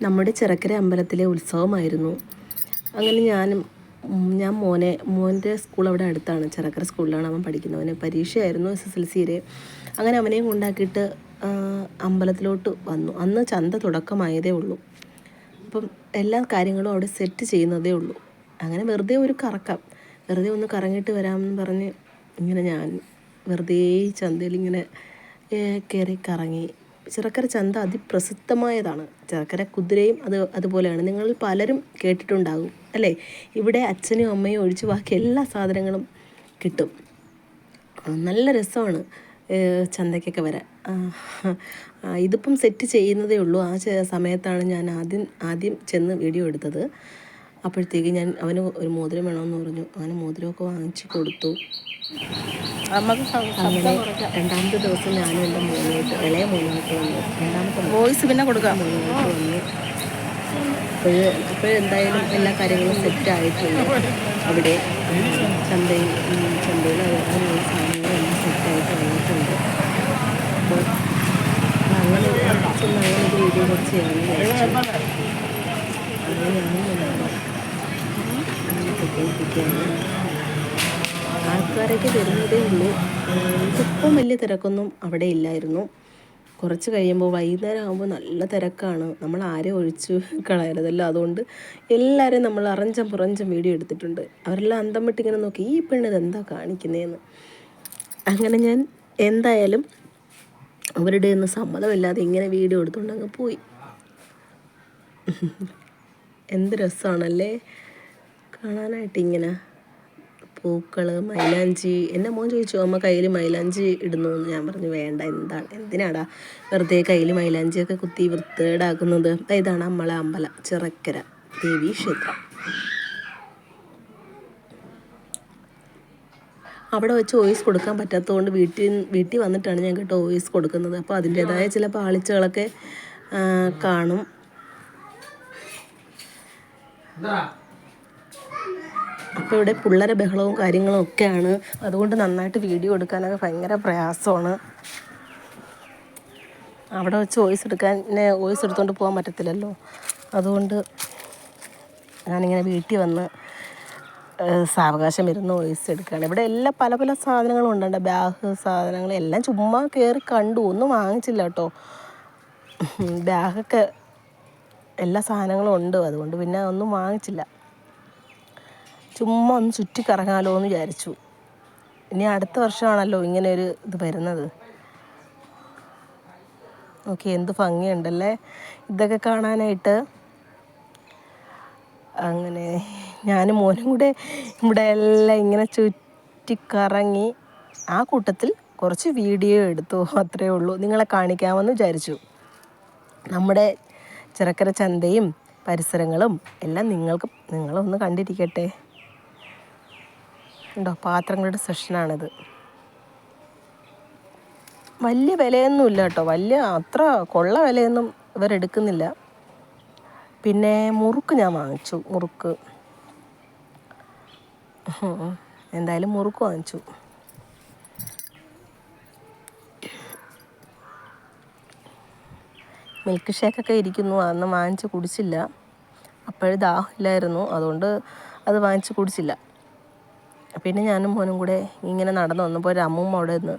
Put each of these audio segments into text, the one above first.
നമ്മുടെ ചിറക്കര അമ്പലത്തിലെ ഉത്സവമായിരുന്നു. അങ്ങനെ ഞാൻ മോൻ്റെ സ്കൂൾ അവിടെ അടുത്താണ്, ചിറക്കര സ്കൂളിലാണ് അവൻ പഠിക്കുന്നത്. അവന് പരീക്ഷയായിരുന്നു SSLCയുടെ. അങ്ങനെ അവനെയും കൊണ്ടാക്കിയിട്ട് അമ്പലത്തിലോട്ട് വന്നു. അന്ന് ചന്ത തുടക്കമായതേ ഉള്ളൂ. അപ്പം എല്ലാ കാര്യങ്ങളും അവിടെ സെറ്റ് ചെയ്യുന്നതേ ഉള്ളൂ. അങ്ങനെ വെറുതെ ഒന്ന് കറങ്ങിയിട്ട് വരാമെന്ന് പറഞ്ഞ് ഇങ്ങനെ ഞാൻ വെറുതെ ചന്തയിൽ ഇങ്ങനെ കയറി കറങ്ങി. ചിറക്കര ചന്ത അതിപ്രസിദ്ധമായതാണ്. ചിറക്കര കുതിരയും അതുപോലെയാണ്. നിങ്ങൾ പലരും കേട്ടിട്ടുണ്ടാകും അല്ലേ? ഇവിടെ അച്ഛനും അമ്മയും ഒഴിച്ച് ബാക്കി എല്ലാ സാധനങ്ങളും കിട്ടും. നല്ല രസമാണ് ചന്തയ്ക്കൊക്കെ വരാൻ. ഇതിപ്പം സെറ്റ് ചെയ്യുന്നതേ ഉള്ളൂ. ആ സമയത്താണ് ഞാൻ ആദ്യം ചെന്ന് വീഡിയോ എടുത്തത്. അപ്പോഴത്തേക്ക് അവന് ഒരു മോതിരം വേണമെന്ന് പറഞ്ഞു. അങ്ങനെ മോതിരമൊക്കെ വാങ്ങിച്ച് കൊടുത്തു. അങ്ങനെ രണ്ടാമത്തെ ദിവസം ഞാനും എൻ്റെ ഇളയ മോനോട്ട് വന്നു. രണ്ടാമത്തെ വോയിസ് പിന്നെ കൊടുക്കാം മോനോട്ട് വന്നു. അപ്പോഴെന്തായാലും എല്ലാ കാര്യങ്ങളും സെറ്റായിട്ടുണ്ട്. അവിടെ ചന്തയിൽ അങ്ങനെയുള്ള സാധനങ്ങളെല്ലാം സെറ്റായിട്ട് വന്നിട്ടുണ്ട്. അപ്പോൾ അങ്ങനെ ഒരു വീഡിയോ കുറച്ച് ചെയ്യാമെന്ന് തെറ്റിദ്ധരിപ്പിക്കുകയാണ്. ആൾക്കാരൊക്കെ വരുന്നതേ ഉള്ളൂ. ഇതിപ്പം വലിയ തിരക്കൊന്നും അവിടെ ഇല്ലായിരുന്നു. കുറച്ച് കഴിയുമ്പോൾ വൈകുന്നേരം ആകുമ്പോൾ നല്ല തിരക്കാണ്. നമ്മൾ ആരെയും ഒഴിച്ച് കളയരുതല്ലോ. അതുകൊണ്ട് എല്ലാവരെയും നമ്മൾ അറഞ്ചം പുറഞ്ചം വീഡിയോ എടുത്തിട്ടുണ്ട്. അവരെല്ലാം അന്തം വിട്ടിങ്ങനെ നോക്കി, ഈ പെണ്ണിത് എന്താ കാണിക്കുന്നതെന്ന്. അങ്ങനെ ഞാൻ എന്തായാലും അവരുടെ ഒന്നും സമ്മതമില്ലാതെ ഇങ്ങനെ വീഡിയോ എടുത്തുകൊണ്ട് അങ്ങ് പോയി. എന്ത് രസമാണല്ലേ കാണാനായിട്ട്. ഇങ്ങനെ പൂക്കൾ, മൈലാഞ്ചി. എൻ്റെ മോൻ ചോദിച്ചു, അമ്മ കയ്യിൽ മൈലാഞ്ചി ഇടുന്നു എന്ന്. ഞാൻ പറഞ്ഞു വേണ്ട, എന്തിനാടാ വെറുതെ കയ്യിൽ മൈലാഞ്ചിയൊക്കെ കുത്തി വൃത്തികേടാക്കുന്നത്. ഇതാണ് നമ്മളെ അമ്പലം, ചിറക്കര ദേവി ക്ഷേത്രം. അവിടെ വെച്ച് വോയിസ് കൊടുക്കാൻ പറ്റാത്തതുകൊണ്ട് വീട്ടിൽ വന്നിട്ടാണ് ഞാൻ വോയിസ് കൊടുക്കുന്നത്. അപ്പോൾ അതിൻ്റേതായ ചില പാളിച്ചകളൊക്കെ കാണും. അപ്പോൾ ഇവിടെ പിള്ളേരെ ബഹളവും കാര്യങ്ങളും ഒക്കെയാണ്. അതുകൊണ്ട് നന്നായിട്ട് വീഡിയോ എടുക്കാനൊക്കെ ഭയങ്കര പ്രയാസമാണ്. അവിടെ വെച്ച് വോയിസ് എടുത്തുകൊണ്ട് പോകാൻ പറ്റത്തില്ലല്ലോ. അതുകൊണ്ട് ഞാനിങ്ങനെ വീട്ടിൽ വന്ന് സാവകാശം ഇരുന്ന് വോയിസ് എടുക്കുകയാണ്. ഇവിടെ എല്ലാം പല പല സാധനങ്ങളും ഉണ്ട്. ബാഗ് സാധനങ്ങൾ എല്ലാം ചുമ്മാ കയറി കണ്ടു. ഒന്നും വാങ്ങിച്ചില്ല കേട്ടോ. ബാഗൊക്കെ എല്ലാ സാധനങ്ങളും ഉണ്ട്. അതുകൊണ്ട് പിന്നെ ഒന്നും വാങ്ങിച്ചില്ല. ചുമ്മാ ഒന്ന് ചുറ്റിക്കറങ്ങാലോ എന്ന് വിചാരിച്ചു. ഇനി അടുത്ത വർഷമാണല്ലോ ഇങ്ങനെ ഒരു ഇത് വരുന്നത്. ഓക്കെ, എന്ത് ഭംഗിയുണ്ടല്ലേ ഇതൊക്കെ കാണാനായിട്ട്. അങ്ങനെ ഞാനും മോനും കൂടെ ഇവിടെ എല്ലാം ഇങ്ങനെ ചുറ്റിക്കറങ്ങി. ആ കൂട്ടത്തിൽ കുറച്ച് വീഡിയോ എടുത്തു, അത്രയേ ഉള്ളൂ. നിങ്ങളെ കാണിക്കാമെന്ന് വിചാരിച്ചു. നമ്മുടെ ചിറക്കര ചന്തയും പരിസരങ്ങളും എല്ലാം നിങ്ങളൊന്ന് കണ്ടിരിക്കട്ടെ. ഉണ്ടോ, പാത്രങ്ങളുടെ സെക്ഷനാണിത്. വലിയ വിലയൊന്നും ഇല്ല കേട്ടോ. അത്ര കൊള്ള വിലയൊന്നും ഇവരെടുക്കുന്നില്ല. പിന്നെ മുറുക്ക് ഞാൻ വാങ്ങിച്ചു. എന്തായാലും മുറുക്ക് വാങ്ങിച്ചു. മിൽക്ക് ഷേക്കൊക്കെ ഇരിക്കുന്നു. അന്ന് വാങ്ങിച്ച് കുടിച്ചില്ല. അപ്പോഴും ദാഹമില്ലായിരുന്നു, അതുകൊണ്ട് അത് വാങ്ങിച്ച് കുടിച്ചില്ല. പിന്നെ ഞാനും മോനും കൂടെ ഇങ്ങനെ നടന്നു വന്നപ്പോൾ ഒരു അമ്മൂമ്മ അവിടെ നിന്ന്,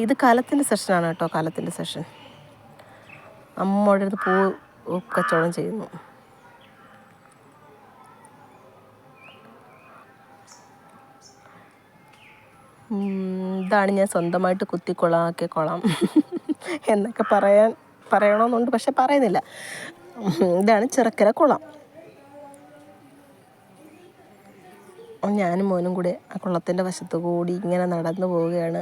ഇത് കലത്തിൻ്റെ സെഷനാണ് കേട്ടോ, കലത്തിൻ്റെ സെഷൻ. അമ്മൂമ്മ അവിടെ നിന്ന് പൂ കച്ചവടം ചെയ്യുന്നു. ഇതാണ് ഞാൻ സ്വന്തമായിട്ട് കുത്തിക്കൊളാക്കിയ കുളം എന്നൊക്കെ പറയണമെന്നുണ്ട്, പക്ഷെ പറയുന്നില്ല. ഇതാണ് ചിറക്കര കുളം. ഞാനും മോനും കൂടെ ആ കുളത്തിൻ്റെ വശത്ത് കൂടി ഇങ്ങനെ നടന്നു പോവുകയാണ്.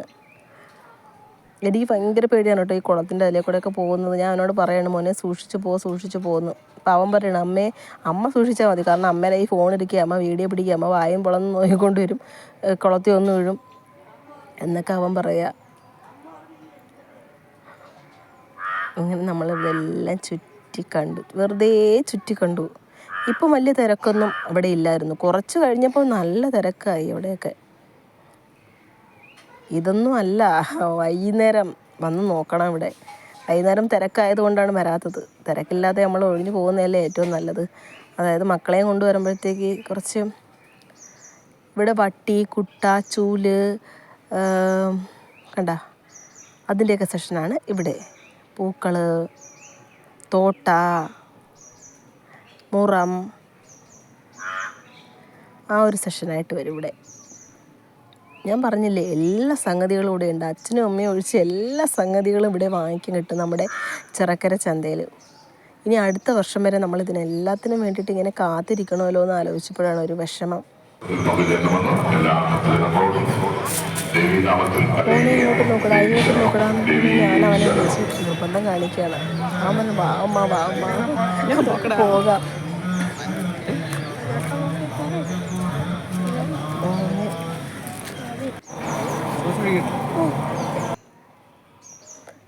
എനിക്ക് ഭയങ്കര പേടിയാണ് കേട്ടോ ഈ കുളത്തിൻ്റെ അതിലെ കൂടെയൊക്കെ പോകുന്നത്. ഞാൻ അവനോട് പറയണം, മോനെ സൂക്ഷിച്ച് പോകുന്നു. അപ്പം അവൻ പറയണം, അമ്മ സൂക്ഷിച്ചാൽ മതി, കാരണം അമ്മേനെ ഈ ഫോണിരിക്കുക, അമ്മ വീഡിയോ പിടിക്കുക, അമ്മ വായും പൊളന്ന് നോക്കിക്കൊണ്ട് വരും, കുളത്തിൽ ഒന്ന് വീഴും എന്നൊക്കെ അവൻ പറയുക. അങ്ങനെ നമ്മളിതെല്ലാം വെറുതെ ചുറ്റിക്കണ്ടു. ഇപ്പം വലിയ തിരക്കൊന്നും അവിടെ ഇല്ലായിരുന്നു. കുറച്ച് കഴിഞ്ഞപ്പോൾ നല്ല തിരക്കായി അവിടെയൊക്കെ. ഇതൊന്നും അല്ല, വൈകുന്നേരം വന്ന് നോക്കണം ഇവിടെ. വൈകുന്നേരം തിരക്കായതുകൊണ്ടാണ് വരാത്തത്. തിരക്കില്ലാതെ നമ്മൾ ഒഴിഞ്ഞു പോകുന്നതല്ലേ ഏറ്റവും നല്ലത്. അതായത് മക്കളെയും കൊണ്ടുവരുമ്പോഴത്തേക്ക് കുറച്ച് ഇവിടെ വട്ടി, കുട്ട, ചൂല് കണ്ട അതിൻ്റെയൊക്കെ സെക്ഷനാണ് ഇവിടെ. പൂക്കൾ, തോട്ട, മുറം, ആ ഒരു സെഷനായിട്ട് വരും ഇവിടെ. ഞാൻ പറഞ്ഞില്ലേ എല്ലാ സംഗതികളും ഇവിടെ ഉണ്ട്. അച്ഛനും അമ്മയും ഒഴിച്ച് എല്ലാ സംഗതികളും ഇവിടെ വാങ്ങിക്കാൻ കിട്ടും നമ്മുടെ ചിറക്കര ചന്തയിൽ. ഇനി അടുത്ത വർഷം വരെ നമ്മൾ ഇതിനെല്ലാത്തിനും വേണ്ടിയിട്ട് ഇങ്ങനെ കാത്തിരിക്കണമല്ലോ എന്ന് ആലോചിച്ചപ്പോഴാണ് ഒരു വിഷമം. മോനെ ഇങ്ങോട്ട് നോക്കടാ, ഇങ്ങോട്ട് നോക്കടാ. ഞാൻ അവനെ വിളിച്ച് നിർബന്ധം കാണിക്കുകയാണ്. അവൻ വാ അമ്മ, വാ അമ്മ, പോകാം.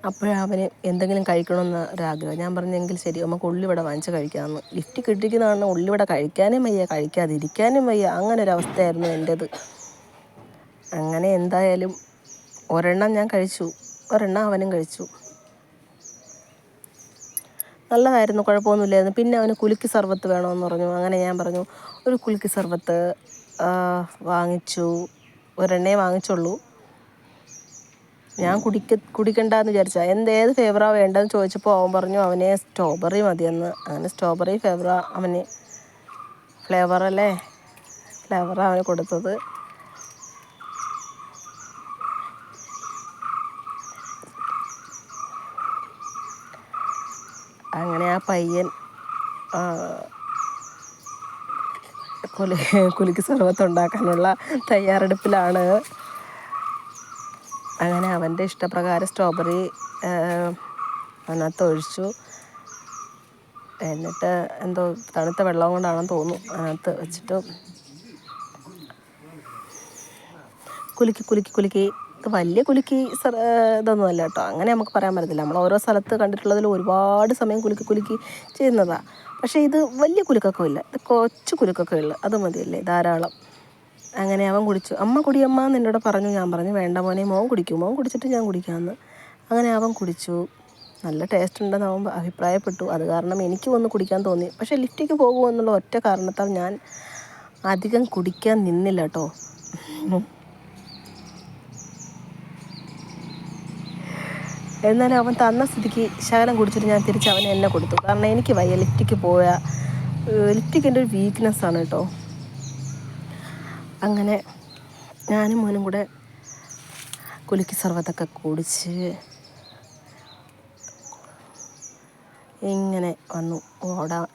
അപ്പോഴവന് എന്തെങ്കിലും കഴിക്കണമെന്ന് ഒരാഗ്രഹം. ഞാൻ പറഞ്ഞെങ്കിൽ ശരി നമുക്ക് ഉള്ളിവട വാങ്ങിച്ച് കഴിക്കാമെന്ന്. ലിഫ്റ്റ് കിട്ടിക്കുന്നതാണ് ഉള്ളിവട കഴിക്കാനും വയ്യ, കഴിക്കാതിരിക്കാനും വയ്യ. അങ്ങനെ ഒരവസ്ഥയായിരുന്നു എൻ്റേത്. അങ്ങനെ എന്തായാലും ഒരെണ്ണം ഞാൻ കഴിച്ചു, ഒരെണ്ണം അവനും കഴിച്ചു. നല്ലതായിരുന്നു, കുഴപ്പമൊന്നുമില്ലായിരുന്നു. പിന്നെ അവന് കുലുക്കി സർബത്ത് വേണമെന്ന് പറഞ്ഞു. അങ്ങനെ ഞാൻ പറഞ്ഞു ഒരു കുലുക്കി സർബത്ത് വാങ്ങിച്ചു. ഒരെണ്ണേ വാങ്ങിച്ചുള്ളൂ. ഞാൻ കുടിക്കണ്ടെന്ന് വിചാരിച്ചാൽ ഏത് ഫ്ലേവറാണ് വേണ്ടതെന്ന് ചോദിച്ചപ്പോൾ അവൻ പറഞ്ഞു അവനെ സ്ട്രോബെറി മതിയെന്ന്. അങ്ങനെ സ്ട്രോബെറി അവന് ഫ്ലേവറാണ് അവന് കൊടുത്തത്. അങ്ങനെ ആ പയ്യൻ കുലുക്കി സർബത്ത് ഉണ്ടാക്കാനുള്ള തയ്യാറെടുപ്പിലാണ്. അങ്ങനെ അവൻ്റെ ഇഷ്ടപ്രകാരം സ്ട്രോബെറി അതിനകത്ത് ഒഴിച്ചു. എന്നിട്ട് എന്തോ തണുത്ത വെള്ളം കൊണ്ടാണെന്ന് തോന്നുന്നു അതിനകത്ത് വെച്ചിട്ട് കുലുക്കി. വലിയ കുലുക്കി ഇതൊന്നും അല്ല കേട്ടോ. അങ്ങനെ നമുക്ക് പറയാൻ പറ്റത്തില്ല. നമ്മൾ ഓരോ സ്ഥലത്ത് കണ്ടിട്ടുള്ളതിൽ ഒരുപാട് സമയം കുലുക്കി ചെയ്യുന്നതാണ്. പക്ഷേ ഇത് വലിയ കുലുക്കൊക്കെ ഇല്ല, ഇത് കൊച്ചു കുലുക്കൊക്കെ ഉള്ളു. അത് മതിയല്ലേ, ധാരാളം. അങ്ങനെ അവൻ കുടിച്ചു. അമ്മ കുടിയമ്മ എന്ന് എന്നോട് പറഞ്ഞു. ഞാൻ പറഞ്ഞു വേണ്ട മോനെ, മോൻ കുടിക്കും, മോൻ കുടിച്ചിട്ട് ഞാൻ കുടിക്കാമെന്ന്. അങ്ങനെ അവൻ കുടിച്ചു. നല്ല ടേസ്റ്റ് ഉണ്ടെന്ന് അവൻ അഭിപ്രായപ്പെട്ടു. അത് കാരണം എനിക്കും ഒന്ന് കുടിക്കാൻ തോന്നി. പക്ഷേ ലിഫ്റ്റിക്ക് പോകുമെന്നുള്ള ഒറ്റ കാരണത്താൽ ഞാൻ അധികം കുടിക്കാൻ നിന്നില്ല കേട്ടോ. എന്നാലും അവൻ തന്ന സ്ഥിതിക്ക് ശകലം കുടിച്ചിട്ട് ഞാൻ തിരിച്ച് അവൻ എന്നെ കൊടുത്തു. കാരണം എനിക്ക് വയ്യ ലിഫ്റ്റിക്ക് ലിഫ്റ്റിക്ക് എൻ്റെ ഒരു വീക്ക്നെസ്സാണ് കേട്ടോ. അങ്ങനെ ഞാനും മോനും കൂടെ കുലുക്കി സർബത്തൊക്കെ കുടിച്ച് ഇങ്ങനെ വന്നു.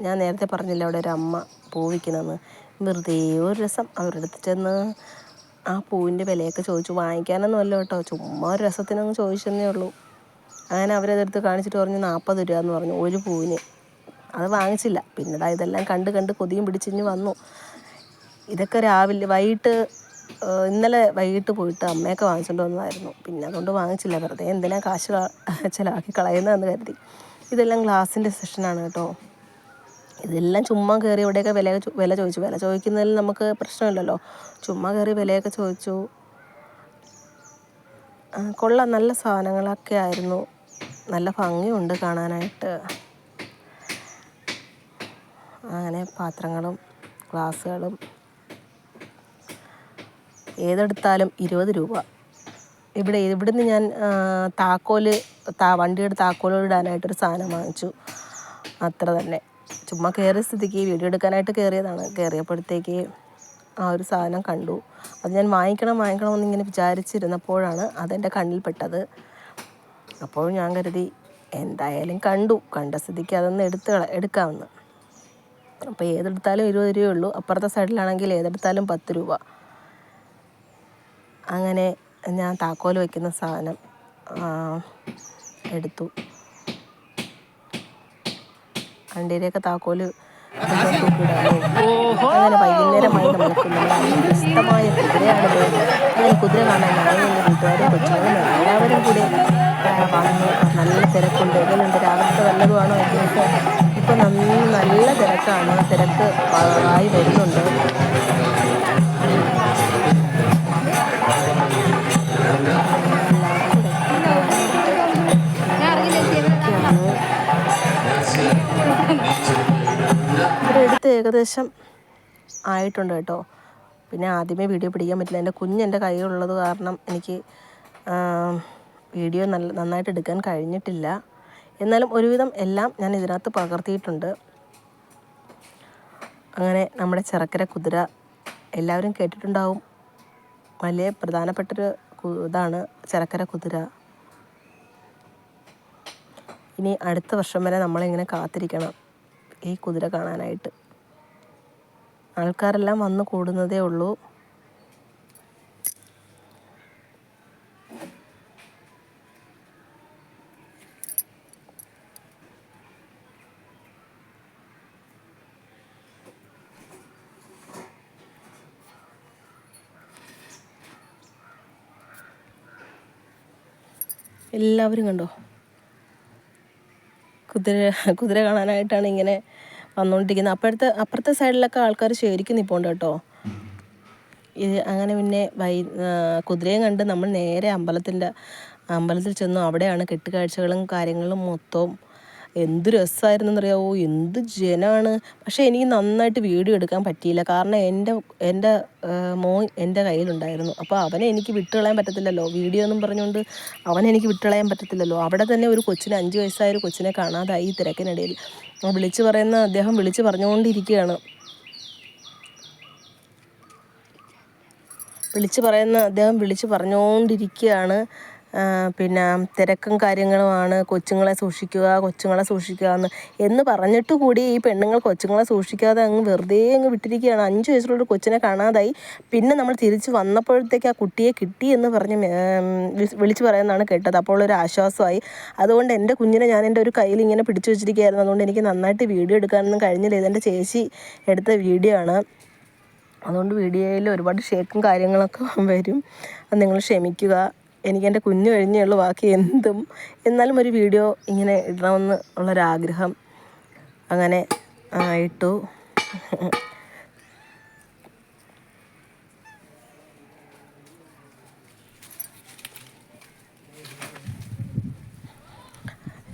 ഞാൻ നേരത്തെ പറഞ്ഞില്ല അവിടെ ഒരു അമ്മ പൂ വിൽക്കണമെന്ന്. വെറുതെ ഒരു രസം അവരുടെ അടുത്ത് ചെന്ന് ആ പൂവിൻ്റെ വിലയൊക്കെ ചോദിച്ചു. വാങ്ങിക്കാനൊന്നും അല്ല കേട്ടോ, ചുമ്മാ ഒരു രസത്തിനൊന്നും ചോദിച്ചെന്നേ ഉള്ളൂ. അങ്ങനെ അവരതെടുത്ത് കാണിച്ചിട്ട് പറഞ്ഞു 40 രൂപ എന്ന് പറഞ്ഞു ഒരു പൂവിന്. അത് വാങ്ങിച്ചില്ല. പിന്നെ ഇതെല്ലാം കണ്ട് കൊതിയും പിടിച്ചിഞ്ഞ് വന്നു. ഇതൊക്കെ ഇന്നലെ വൈകിട്ട് പോയിട്ട് അമ്മയൊക്കെ വാങ്ങിച്ചുകൊണ്ട് വന്നതായിരുന്നു. പിന്നെ അതുകൊണ്ട് വാങ്ങിച്ചില്ല. വെറുതെ എന്തിനാ കാശ് ചിലവാക്കി കളയുന്നതെന്ന് കരുതി. ഇതെല്ലാം ഗ്ലാസിൻ്റെ സെക്ഷനാണ് കേട്ടോ. ഇതെല്ലാം ചുമ്മാ കയറി ഇവിടെയൊക്കെ വില ചോദിച്ചു. വില ചോദിക്കുന്നതിൽ നമുക്ക് പ്രശ്നമില്ലല്ലോ. ചുമ്മാ കയറി വിലയൊക്കെ ചോദിച്ചു. കൊള്ളാം, നല്ല സാധനങ്ങളൊക്കെ ആയിരുന്നു. നല്ല ഭംഗിയുണ്ട് കാണാനായിട്ട്. അങ്ങനെ പാത്രങ്ങളും ഗ്ലാസ്സുകളും ഏതെടുത്താലും 20 രൂപ. ഇവിടുന്ന് ഞാൻ വണ്ടിയുടെ താക്കോൽ ഇടാനായിട്ടൊരു സാധനം വാങ്ങിച്ചു. അത്ര തന്നെ. ചുമ്മാ കയറിയ സ്ഥിതിക്ക് വീഡിയോ എടുക്കാനായിട്ട് കയറിയതാണ്. കയറിയപ്പോഴത്തേക്ക് ആ ഒരു സാധനം കണ്ടു. അത് ഞാൻ വാങ്ങിക്കണമെന്നിങ്ങനെ വിചാരിച്ചിരുന്നപ്പോഴാണ് അതെൻ്റെ കണ്ണിൽപ്പെട്ടത്. അപ്പോൾ ഞാൻ കരുതി എന്തായാലും കണ്ട സ്ഥിതിക്ക് അതൊന്ന് എടുക്കാമെന്ന്. അപ്പോൾ ഏതെടുത്താലും 20 രൂപയേ ഉള്ളൂ. അപ്പുറത്തെ സൈഡിലാണെങ്കിൽ ഏതെടുത്താലും 10 രൂപ. അങ്ങനെ ഞാൻ താക്കോൽ വയ്ക്കുന്ന സാധനം എടുത്തു. വണ്ടിയിലേക്ക് താക്കോൽ തൂക്കിയിടാനും അങ്ങനെ വൈകുന്നേരമായി നമ്മൾക്ക് ഇഷ്ടമായ കുതിരയാണിത്. അങ്ങനെ കുതിര കാണാൻ ഞാനും വീട്ടുകാരും കൊച്ചുകളും എല്ലാവരും കൂടി വന്നു. നല്ല തിരക്കുണ്ട്. എങ്ങനെയുണ്ട് രാവിലത്തെ വല്ലതുമാണോ ഇതിനൊക്കെ? ഇപ്പോൾ നല്ല തിരക്കാണ്. തിരക്ക് ആയി വരുന്നുണ്ട്. ഇവരെടുത്ത് ഏകദേശം ആയിട്ടുണ്ട് കേട്ടോ. പിന്നെ ആദ്യമേ വീഡിയോ പിടിക്കാൻ പറ്റില്ല, എൻ്റെ കുഞ്ഞെൻ്റെ കയ്യിലുള്ളത് കാരണം എനിക്ക് വീഡിയോ നന്നായിട്ട് എടുക്കാൻ കഴിഞ്ഞിട്ടില്ല. എന്നാലും ഒരുവിധം എല്ലാം ഞാൻ ഇതിനകത്ത് പകർത്തിയിട്ടുണ്ട്. അങ്ങനെ നമ്മുടെ ചെറക്കര കുതിര എല്ലാവരും കേട്ടിട്ടുണ്ടാവും. വലിയ പ്രധാനപ്പെട്ടൊരു ഇതാണ് ചെറക്കര കുതിര. ഇനി അടുത്ത വർഷം വരെ നമ്മളിങ്ങനെ കാത്തിരിക്കണം ഈ കുതിര കാണാനായിട്ട്. ആൾക്കാരെല്ലാം വന്ന് കൂടുന്നതേ ഉള്ളൂ. എല്ലാവരും കണ്ടോ, കുതിര കാണാനായിട്ടാണ് ഇങ്ങനെ വന്നുകൊണ്ടിരിക്കുന്നത്. അപ്പുറത്തെ സൈഡിലൊക്കെ ആൾക്കാർ ശരിക്കും നിൽപ്പുണ്ട് കേട്ടോ. അങ്ങനെ പിന്നെ കുതിരയും കണ്ട് നമ്മൾ നേരെ അമ്പലത്തിൽ ചെന്നു. അവിടെയാണ് കെട്ടുകാഴ്ചകളും കാര്യങ്ങളും മൊത്തവും. എന്ത് രസമായിരുന്നെന്നറിയാവോ, എന്ത് ജനമാണ്. പക്ഷേ എനിക്ക് നന്നായിട്ട് വീഡിയോ എടുക്കാൻ പറ്റിയില്ല, കാരണം എൻ്റെ മോൻ എൻ്റെ കയ്യിലുണ്ടായിരുന്നു. അപ്പോൾ അവനെ എനിക്ക് വിട്ടുകളയാൻ പറ്റത്തില്ലല്ലോ, വീഡിയോ എന്നും പറഞ്ഞുകൊണ്ട് അവനെ എനിക്ക് വിട്ടുകളയാൻ പറ്റത്തില്ലല്ലോ. അവിടെ തന്നെ ഒരു കൊച്ചിനെ, 5 വയസ്സായ ഒരു കൊച്ചിനെ കാണാതായി ഈ തിരക്കിനിടയിൽ. അദ്ദേഹം വിളിച്ച് പറഞ്ഞുകൊണ്ടിരിക്കുകയാണ്. അദ്ദേഹം വിളിച്ച് പറഞ്ഞുകൊണ്ടിരിക്കുകയാണ്. പിന്നെ തിരക്കും കാര്യങ്ങളുമാണ്, കൊച്ചുങ്ങളെ സൂക്ഷിക്കുക എന്ന് പറഞ്ഞിട്ട് കൂടി ഈ പെണ്ണുങ്ങൾ കൊച്ചുങ്ങളെ സൂക്ഷിക്കാതെ അങ്ങ് വെറുതെ വിട്ടിരിക്കുകയാണ്. 5 വയസ്സുള്ളൊരു കൊച്ചിനെ കാണാതായി. പിന്നെ നമ്മൾ തിരിച്ച് വന്നപ്പോഴത്തേക്ക് ആ കുട്ടിയെ കിട്ടി എന്ന് പറഞ്ഞ് വിളിച്ച് പറയുന്നതാണ് കേട്ടത്. അപ്പോൾ ഒരു ആശ്വാസമായി. അതുകൊണ്ട് എൻ്റെ കുഞ്ഞിനെ ഞാൻ എൻ്റെ ഒരു കയ്യിൽ ഇങ്ങനെ പിടിച്ചു വെച്ചിരിക്കുകയായിരുന്നു. അതുകൊണ്ട് എനിക്ക് നന്നായിട്ട് വീഡിയോ എടുക്കാനൊന്നും കഴിഞ്ഞില്ല. ഇതെൻ്റെ ചേച്ചി എടുത്ത വീഡിയോ ആണ്. അതുകൊണ്ട് വീഡിയോയിൽ ഒരുപാട് ഷേക്കും കാര്യങ്ങളൊക്കെ വരും, അത് നിങ്ങൾ ക്ഷമിക്കുക. എനിക്ക് എൻ്റെ കുഞ്ഞ് കഴിഞ്ഞേ ഉള്ളൂ, ബാക്കി എന്തും. എന്നാലും ഒരു വീഡിയോ ഇങ്ങനെ ഇടണമെന്ന് ഉള്ളൊരാഗ്രഹം അങ്ങനെ ഇട്ടു.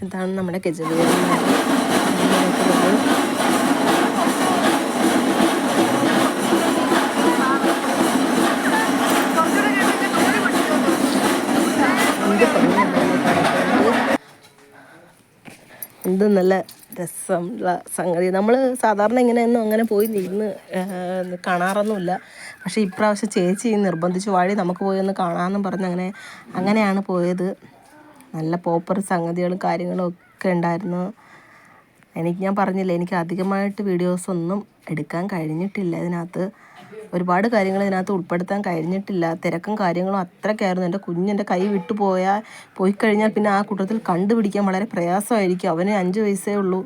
ഇതാണ് നമ്മുടെ ഗജവീരന്മാർ. എന്ത് നല്ല രസമുള്ള സംഗതി. നമ്മൾ സാധാരണ ഇങ്ങനെയൊന്നും അങ്ങനെ പോയി നിന്ന് കാണാറൊന്നുമില്ല. പക്ഷേ ഇപ്രാവശ്യം ചേച്ചി നിർബന്ധിച്ച് വഴി നമുക്ക് പോയി ഒന്ന് കാണാമെന്നും പറഞ്ഞ് അങ്ങനെയാണ് പോയത്. നല്ല പോപ്പർ സംഗതികളും കാര്യങ്ങളും ഒക്കെ ഉണ്ടായിരുന്നു. ഞാൻ പറഞ്ഞില്ല, എനിക്ക് അധികമായിട്ട് വീഡിയോസൊന്നും എടുക്കാൻ കഴിഞ്ഞിട്ടില്ല. ഇതിനകത്ത് ഒരുപാട് കാര്യങ്ങൾ ഇതിനകത്ത് ഉൾപ്പെടുത്താൻ കഴിഞ്ഞിട്ടില്ല. തിരക്കും കാര്യങ്ങളും അത്രയ്ക്കായിരുന്നു. എൻ്റെ കുഞ്ഞെൻ്റെ കൈ പോയി കഴിഞ്ഞാൽ പിന്നെ ആ കൂട്ടത്തിൽ കണ്ടുപിടിക്കാൻ വളരെ പ്രയാസമായിരിക്കും. അവന് 5 വയസ്സേ ഉള്ളൂ.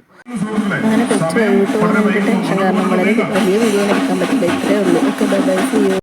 അങ്ങനെ കൊച്ചു കഴിഞ്ഞിട്ട് ടെൻഷൻ കാരണം വളരെ വലിയ വീഡിയോ എടുക്കാൻ പറ്റില്ല. ഇത്രയേ ഉള്ളൂ. Okay, bye bye, see U.